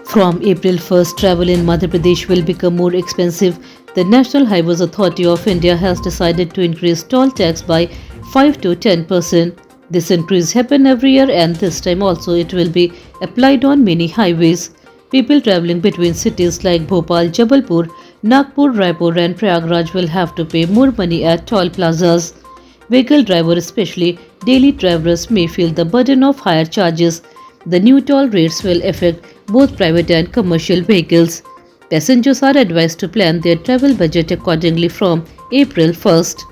From April 1st, travel in Madhya Pradesh will become more expensive. The National Highways Authority of India has decided to increase toll tax by 5 to 10%. This increase happens every year and this time also it will be applied on many highways. People traveling between cities like Bhopal, Jabalpur, Nagpur, Raipur and Prayagraj will have to pay more money at toll plazas. Vehicle drivers, especially daily travelers, may feel the burden of higher charges. The new toll rates will affect both private and commercial vehicles. Passengers are advised to plan their travel budget accordingly from April 1st.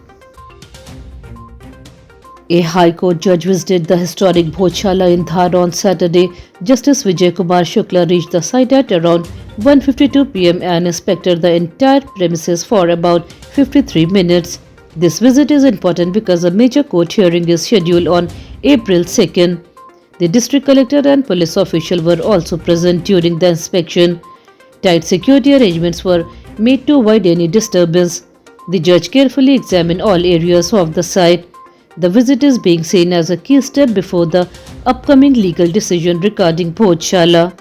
A High Court judge visited the historic Bhojshala in Dhar on Saturday. Justice Vijay Kumar Shukla reached the site at around 1:52 p.m. and inspected the entire premises for about 53 minutes. This visit is important because a major court hearing is scheduled on April 2nd. The district collector and police official were also present during the inspection. Tight security arrangements were made to avoid any disturbance. The judge carefully examined all areas of the site. The visit is being seen as a key step before the upcoming legal decision regarding Bhojshala.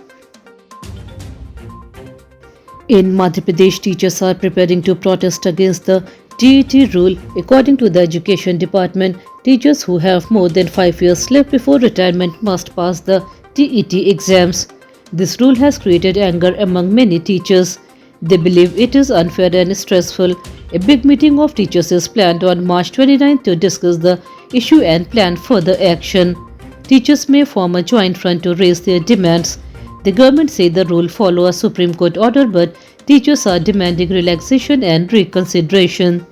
In Madhya Pradesh, teachers are preparing to protest against the TET rule. According to the Education Department, teachers who have more than 5 years left before retirement must pass the TET exams. This rule has created anger among many teachers. They believe it is unfair and stressful. A big meeting of teachers is planned on March 29 to discuss the issue and plan further action. Teachers may form a joint front to raise their demands. The government says the rule follows a Supreme Court order, but teachers are demanding relaxation and reconsideration.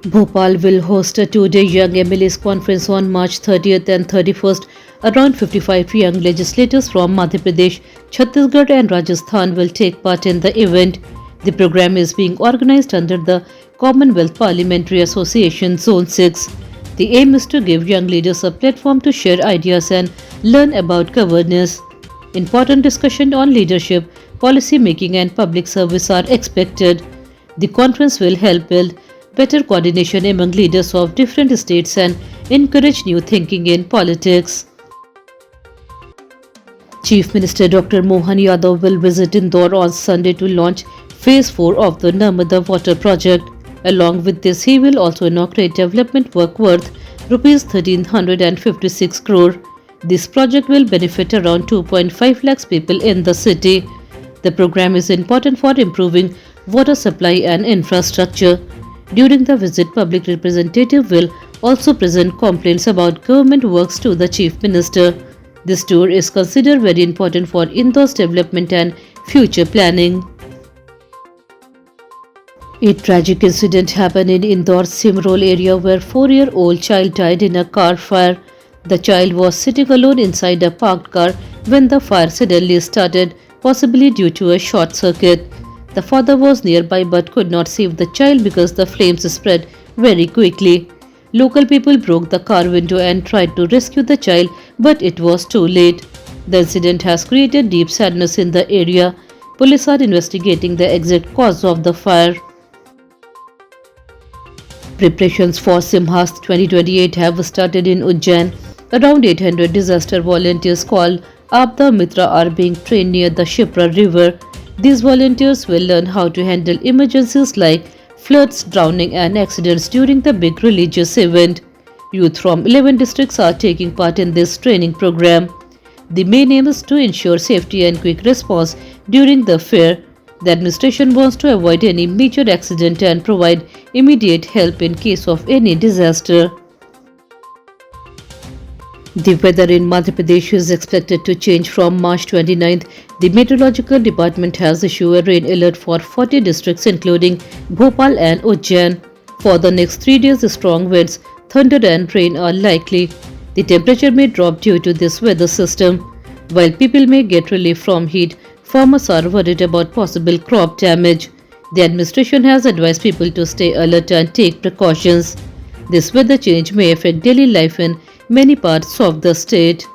Bhopal will host a two-day Young MLAs conference on March 30th and 31st. Around 55 young legislators from Madhya Pradesh, Chhattisgarh and Rajasthan will take part in the event. The program is being organized under the Commonwealth Parliamentary Association Zone 6. The aim is to give young leaders a platform to share ideas and learn about governance. Important discussion on leadership, policy making and public service are expected. The conference will help build better coordination among leaders of different states and encourage new thinking in politics. Chief Minister Dr. Mohan Yadav will visit Indore on Sunday to launch Phase 4 of the Narmada Water Project. Along with this, he will also inaugurate development work worth Rs 1,356 crore. This project will benefit around 2.5 lakhs people in the city. The program is important for improving water supply and infrastructure. During the visit, public representative will also present complaints about government works to the Chief Minister. This tour is considered very important for Indore's development and future planning. A tragic incident happened in Indore's Simrol area where a 4-year-old child died in a car fire. The child was sitting alone inside a parked car when the fire suddenly started, possibly due to a short circuit. The father was nearby but could not save the child because the flames spread very quickly. Local people broke the car window and tried to rescue the child, but it was too late. The incident has created deep sadness in the area. Police are investigating the exact cause of the fire. Preparations for Simhas 2028 have started in Ujjain. Around 800 disaster volunteers called Abda Mitra are being trained near the Shipra river. These volunteers will learn how to handle emergencies like floods, drowning and accidents during the big religious event. Youth from 11 districts are taking part in this training program. The main aim is to ensure safety and quick response during the fair. The administration wants to avoid any major accident and provide immediate help in case of any disaster. The weather in Madhya Pradesh is expected to change from March 29th. The Meteorological Department has issued a rain alert for 40 districts including Bhopal and Ujjain. For the next 3 days, strong winds, thunder and rain are likely. The temperature may drop due to this weather system. While people may get relief from heat, farmers are worried about possible crop damage. The administration has advised people to stay alert and take precautions. This weather change may affect daily life in many parts of the state.